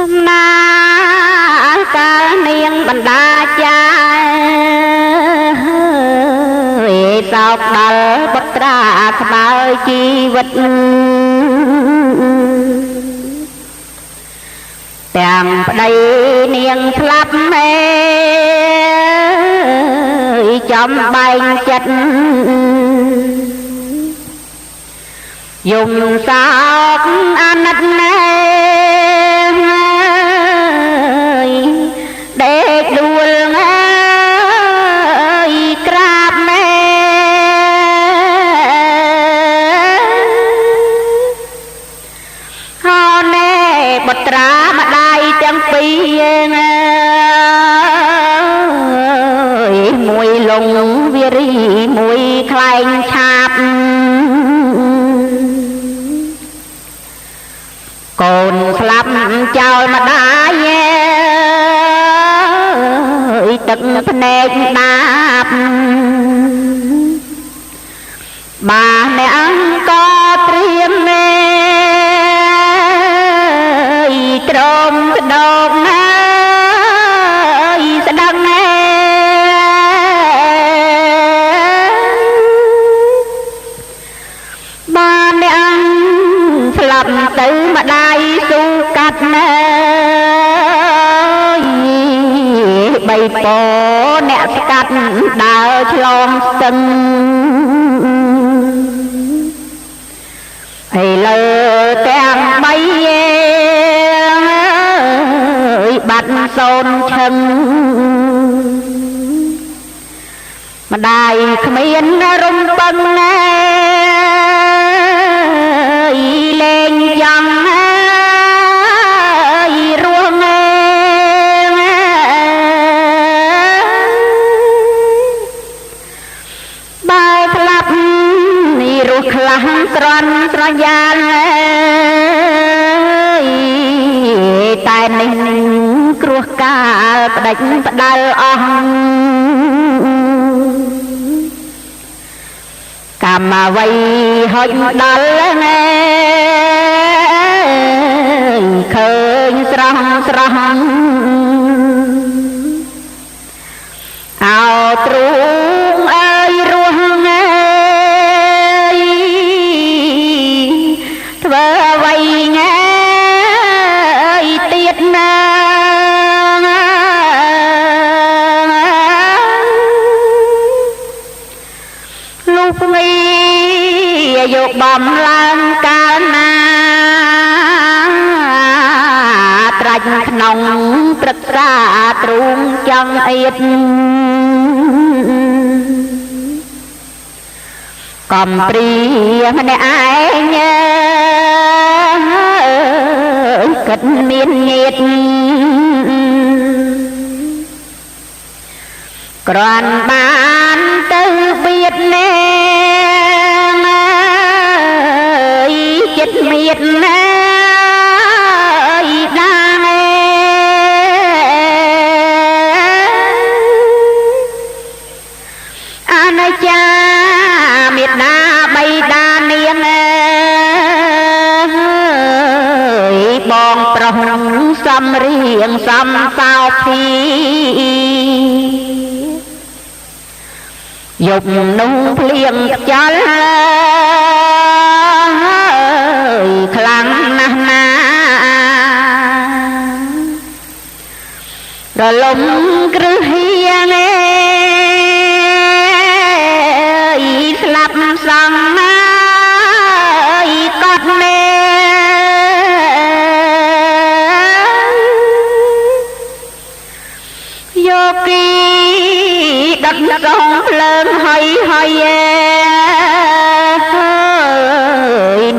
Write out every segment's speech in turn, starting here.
ដំណើរកាលនាងបណ្ដាចាសោកដល់បុត្រាក្បើយជីវិតទាំងប្តីនាងស្លាប់មេចំបែងចិត្តយំសោកអាណិតណាស់ដេកដួលក្រាបមេហោណែបុត្រាម្ដាយទាំងពីរមួយលងវារីមួយខ្លែងឆាបកូនស្លាប់ចោលម្ដាយទឹកភ្នែកដាបបាទអ្នកអង្គត្រៀមមេត្រោមស្ដោកណាស្ដឹងបាទអ្នកអង្គស្លាប់ទៅម្ដាយស៊ូកាត់ណាបីពអ្នកស្កាត់ដើរឆ្លងស្ទឹងហើយលើទាំងបីបាត់សូនឈឹងម្ដាយគ្មានរំពឹងណាលេងយ៉ាងរស់បើស្លាប់នេះរស់ខ្លះស្រន់ស្រយាលតែនេះគ្រោះកាលផ្ដាច់ផ្ដាល់អស់កម្មអ្វីហុចដល់ឃើញស្រស់ស្រស់អោទ្រូងអើយរស់ធ្វើអ្វីទៀតណាលោកមីយកបំឡើងកាលណាត្រាច់ក្នុងព្រឹក្សាទ្រូងចង់អៀតកំព្រាម្នាក់ឯងគិតមានញាតក្រាន់បានទៅបៀតណែចិត្តមៀតណាដាអនិច្ចាមេដាបៃតានាងបងប្រុសសំរៀងសំសោភីយប់នោះភ្លៀងខ្យល់ខ្លាំងណាស់ណារលំគ្រឹះហៀងស្លាប់សងណាកត់មេយកគីដុតសងភ្លើងហើយ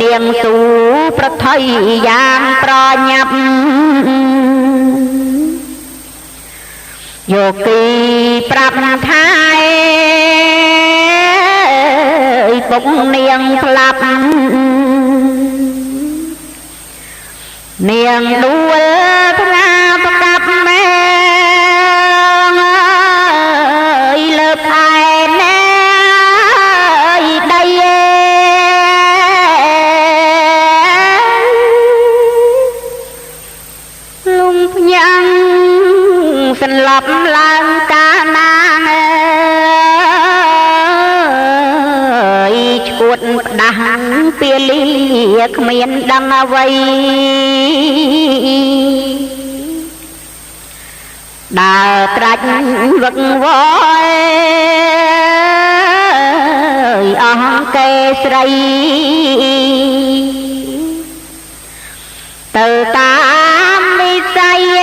នាងស៊ូប្រថុយយ៉ាងប្រញាប់យកគីប្រាប់ថាពុកនាងស្លាប់នាងដួលថ្ងាប្រកាប់មេលើខែណែដីល ยังสลับลางกานางชวดดังเปียเลียกเมียนดังเอาไว้ดาวตรัสวังวอยอหงเกสไรtừ tam đi say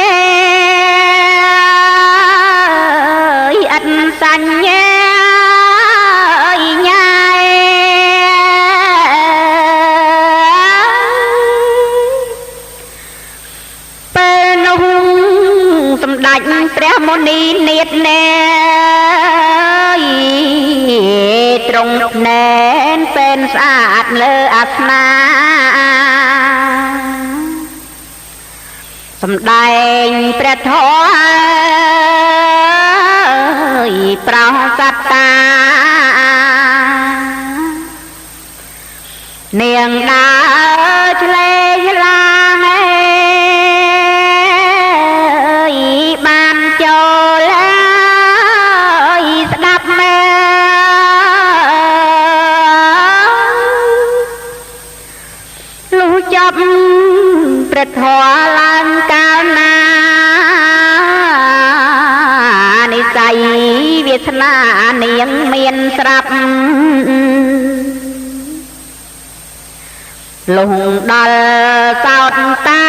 anh xanh nhé nhai bên hung tầm đánh trẻ môn đi niết nè trong nén bên sát lơ ác naสำได้ประทอยปราศตาเนียงดาวทะเลลางบานโจเลยสดับแม่ลูกจบประทอลังกานานิสัยเวทนาเนียงเมียนสลับลงดอลสาวตา